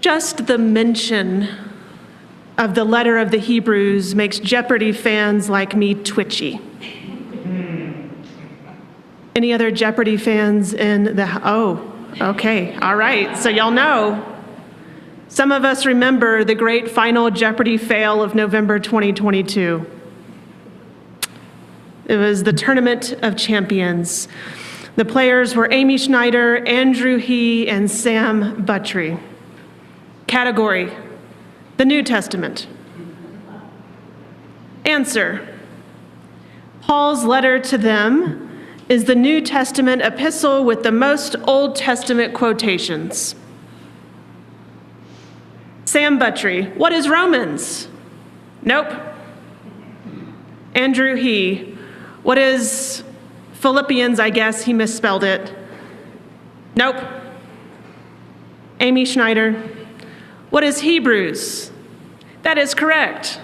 Just the mention of the letter of the Hebrews makes Jeopardy fans like me twitchy. Any other Jeopardy fans in the... Oh, okay, all right, so y'all know. Some of us remember the great final Jeopardy fail of November 2022. It was the Tournament of Champions. The players were Amy Schneider, Andrew He, and Sam Buttrey. Category: the New Testament. Answer: Paul's letter to them is the New Testament epistle with the most Old Testament quotations. Sam Buttrey: what is Romans? Nope. Andrew He: what is Philippians? I guess he misspelled it. Nope. Amy Schneider: what is Hebrews? That is correct.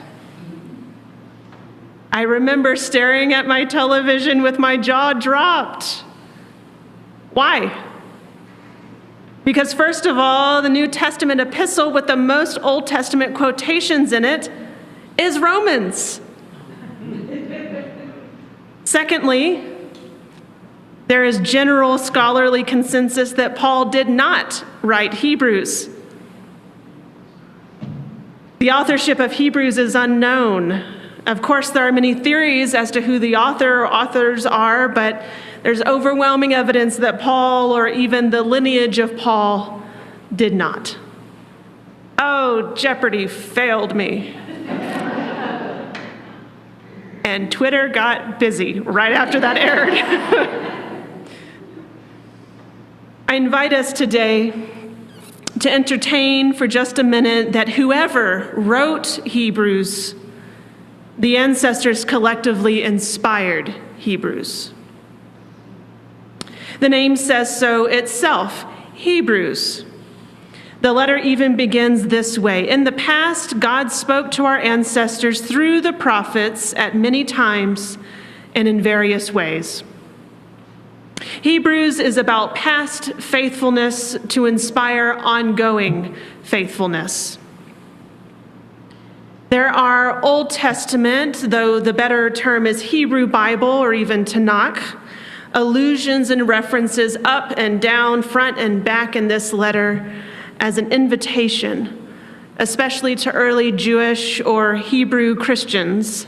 I remember staring at my television with my jaw dropped. Why? Because first of all, the New Testament epistle with the most Old Testament quotations in it is Romans. Secondly, there is general scholarly consensus that Paul did not write Hebrews. The authorship of Hebrews is unknown. Of course, there are many theories as to who the author or authors are, but there's overwhelming evidence that Paul, or even the lineage of Paul, did not. Oh, Jeopardy failed me. And Twitter got busy right after that aired. I invite us today to entertain for just a minute that whoever wrote Hebrews, the ancestors collectively inspired Hebrews. The name says so itself, Hebrews. The letter even begins this way: in the past, God spoke to our ancestors through the prophets at many times and in various ways. Hebrews is about past faithfulness to inspire ongoing faithfulness. There are Old Testament, though the better term is Hebrew Bible or even Tanakh, allusions and references up and down, front and back in this letter as an invitation, especially to early Jewish or Hebrew Christians,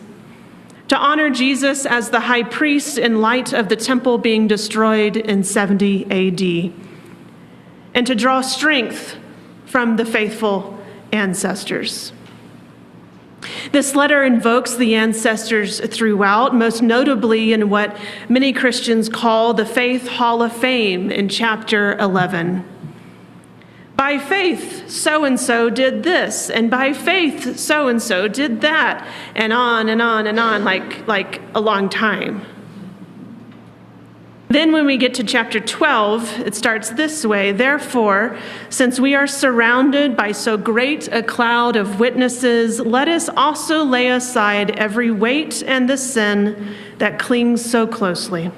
to honor Jesus as the high priest in light of the temple being destroyed in 70 AD, and to draw strength from the faithful ancestors. This letter invokes the ancestors throughout, most notably in what many Christians call the Faith Hall of Fame in chapter 11. By faith, so-and-so did this, and by faith, so-and-so did that, and on and on and on, like a long time. Then when we get to chapter 12, it starts this way: therefore, since we are surrounded by so great a cloud of witnesses, let us also lay aside every weight and the sin that clings so closely.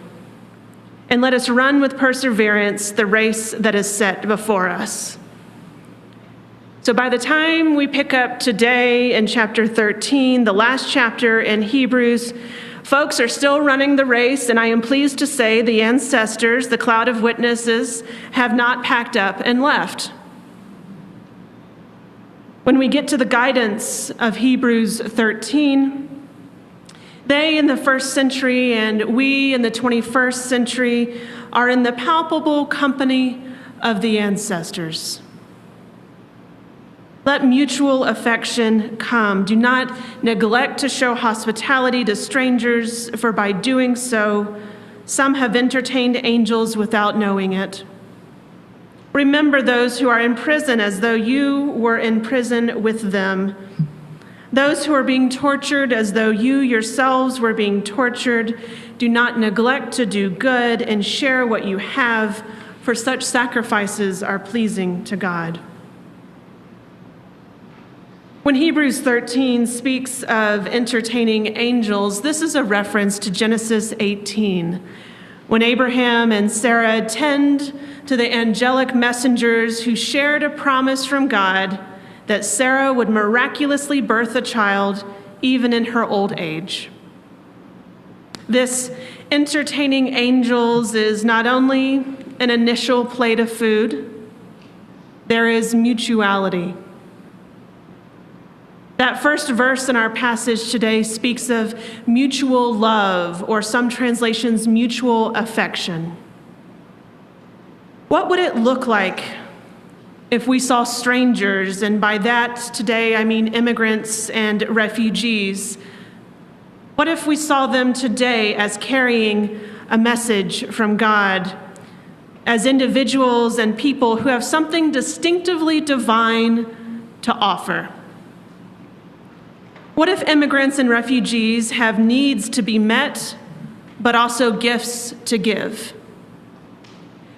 And let us run with perseverance the race that is set before us. So by the time we pick up today in chapter 13, the last chapter in Hebrews, folks are still running the race, and I am pleased to say the ancestors, the cloud of witnesses, have not packed up and left. When we get to the guidance of Hebrews 13, they in the first century and we in the 21st century are in the palpable company of the ancestors. Let mutual affection come. Do not neglect to show hospitality to strangers, for by doing so, some have entertained angels without knowing it. Remember those who are in prison as though you were in prison with them. Those who are being tortured as though you yourselves were being tortured. Do not neglect to do good and share what you have, for such sacrifices are pleasing to God. When Hebrews 13 speaks of entertaining angels, this is a reference to Genesis 18, when Abraham and Sarah tend to the angelic messengers who shared a promise from God that Sarah would miraculously birth a child even in her old age. This entertaining angels is not only an initial plate of food, there is mutuality. That first verse in our passage today speaks of mutual love, or some translations, mutual affection. What would it look like if we saw strangers, and by that today I mean immigrants and refugees? What if we saw them today as carrying a message from God, as individuals and people who have something distinctively divine to offer? What if immigrants and refugees have needs to be met, but also gifts to give?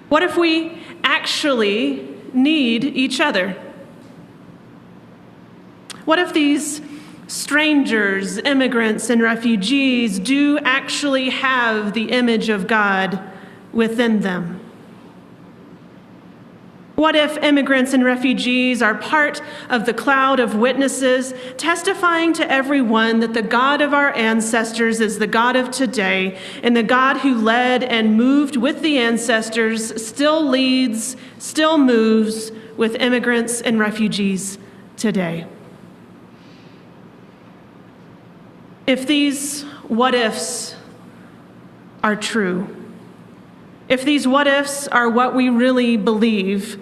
What if we actually need each other? What if these strangers, immigrants, and refugees do actually have the image of God within them? What if immigrants and refugees are part of the cloud of witnesses testifying to everyone that the God of our ancestors is the God of today, and the God who led and moved with the ancestors still leads, still moves with immigrants and refugees today? If these what ifs are true, if these what ifs are what we really believe,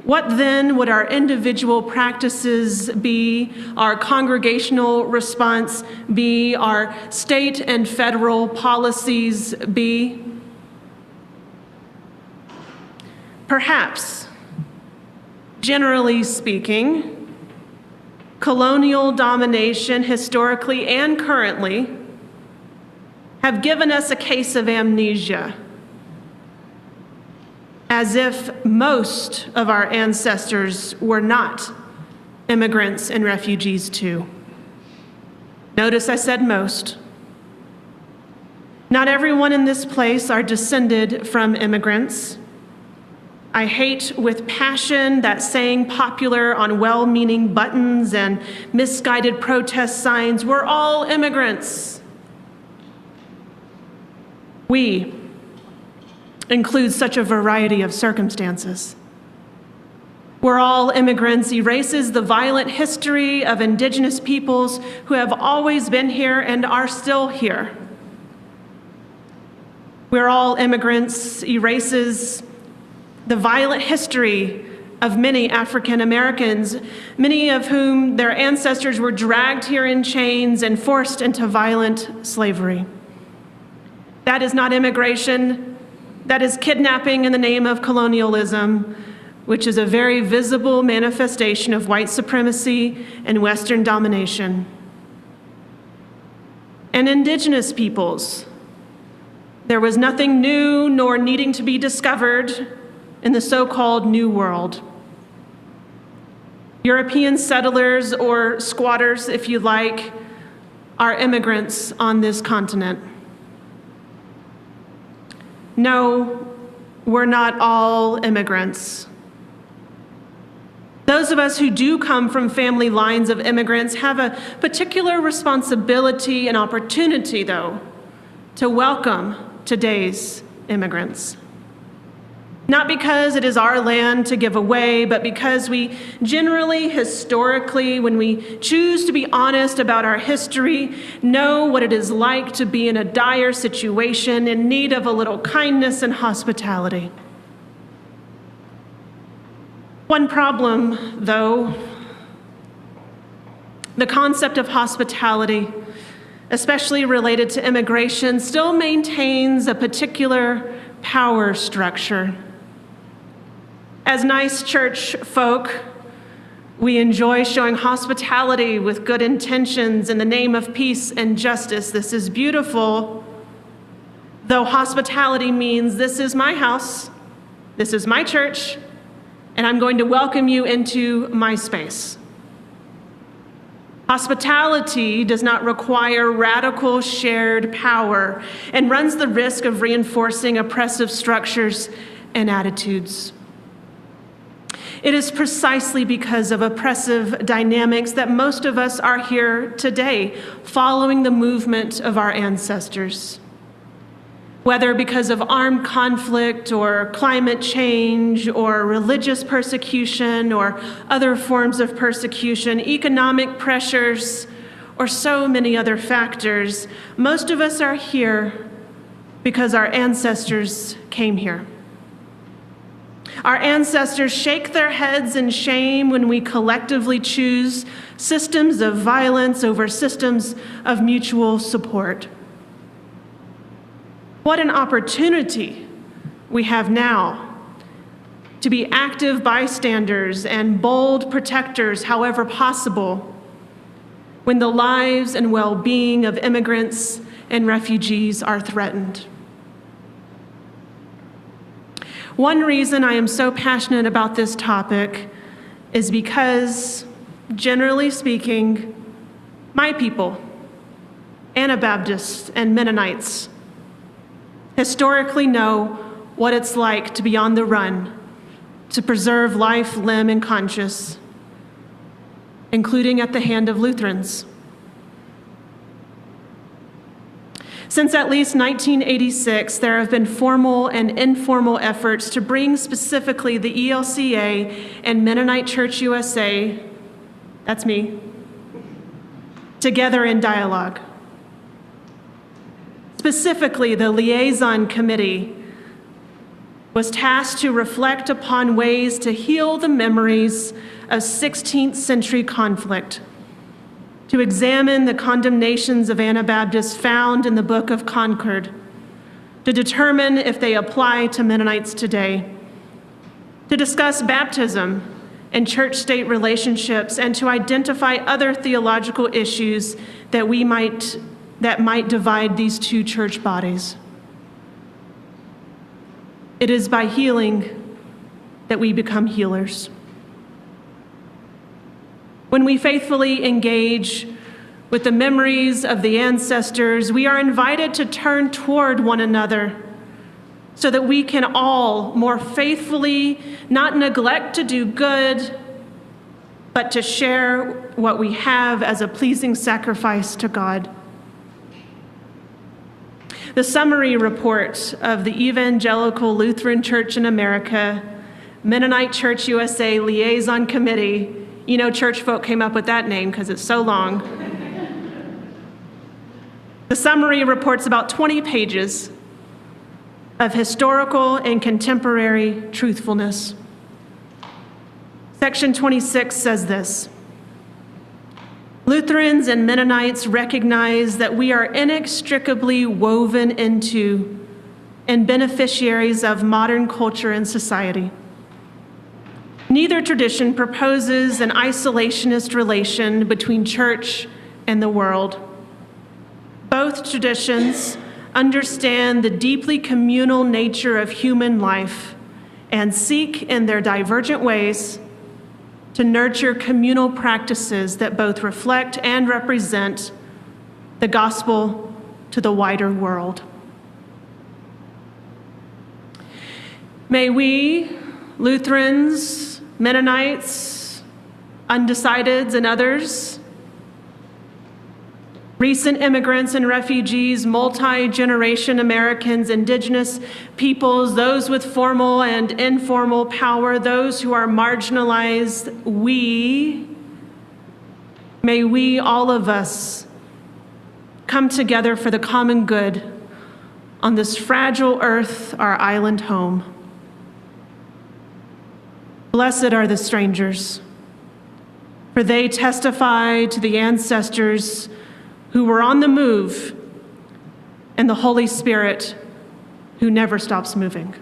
what then would our individual practices be, our congregational response be, our state and federal policies be? Perhaps, generally speaking, colonial domination, historically and currently, have given us a case of amnesia, as if most of our ancestors were not immigrants and refugees too. Notice I said most. Not everyone in this place are descended from immigrants. I hate with passion that saying popular on well-meaning buttons and misguided protest signs, "We're all immigrants." We includes such a variety of circumstances. "We're all immigrants" erases the violent history of indigenous peoples who have always been here and are still here. "We're all immigrants" erases the violent history of many African Americans, many of whom their ancestors were dragged here in chains and forced into violent slavery. That is not immigration. That is kidnapping in the name of colonialism, which is a very visible manifestation of white supremacy and Western domination. And indigenous peoples, there was nothing new nor needing to be discovered in the so-called New World. European settlers, or squatters if you like, are immigrants on this continent. No, we're not all immigrants. Those of us who do come from family lines of immigrants have a particular responsibility and opportunity, though, to welcome today's immigrants. Not because it is our land to give away, but because we generally, historically, when we choose to be honest about our history, know what it is like to be in a dire situation in need of a little kindness and hospitality. One problem, though, the concept of hospitality, especially related to immigration, still maintains a particular power structure. As nice church folk, we enjoy showing hospitality with good intentions in the name of peace and justice. This is beautiful, though hospitality means this is my house, this is my church, and I'm going to welcome you into my space. Hospitality does not require radical shared power and runs the risk of reinforcing oppressive structures and attitudes. It is precisely because of oppressive dynamics that most of us are here today, following the movement of our ancestors. Whether because of armed conflict or climate change or religious persecution or other forms of persecution, economic pressures, or so many other factors, most of us are here because our ancestors came here. Our ancestors shake their heads in shame when we collectively choose systems of violence over systems of mutual support. What an opportunity we have now to be active bystanders and bold protectors, however possible, when the lives and well-being of immigrants and refugees are threatened. One reason I am so passionate about this topic is because, generally speaking, my people, Anabaptists and Mennonites, historically know what it's like to be on the run, to preserve life, limb, and conscience, including at the hand of Lutherans. Since at least 1986, there have been formal and informal efforts to bring specifically the ELCA and Mennonite Church USA, that's me, together in dialogue. Specifically, the Liaison Committee was tasked to reflect upon ways to heal the memories of 16th century conflict, to examine the condemnations of Anabaptists found in the Book of Concord, to determine if they apply to Mennonites today, to discuss baptism and church-state relationships, and to identify other theological issues that might divide these two church bodies. It is by healing that we become healers. When we faithfully engage with the memories of the ancestors, we are invited to turn toward one another so that we can all more faithfully not neglect to do good, but to share what we have as a pleasing sacrifice to God. The summary report of the Evangelical Lutheran Church in America, Mennonite Church USA Liaison Committee, you know church folk came up with that name because it's so long. The summary reports about 20 pages of historical and contemporary truthfulness. Section 26 says this: Lutherans and Mennonites recognize that we are inextricably woven into and beneficiaries of modern culture and society. Neither tradition proposes an isolationist relation between church and the world. Both traditions understand the deeply communal nature of human life and seek in their divergent ways to nurture communal practices that both reflect and represent the gospel to the wider world. May we, Lutherans, Mennonites, undecideds, and others, recent immigrants and refugees, multi-generation Americans, indigenous peoples, those with formal and informal power, those who are marginalized, may we, all of us, come together for the common good on this fragile earth, our island home. Blessed are the strangers, for they testify to the ancestors who were on the move, and the Holy Spirit who never stops moving.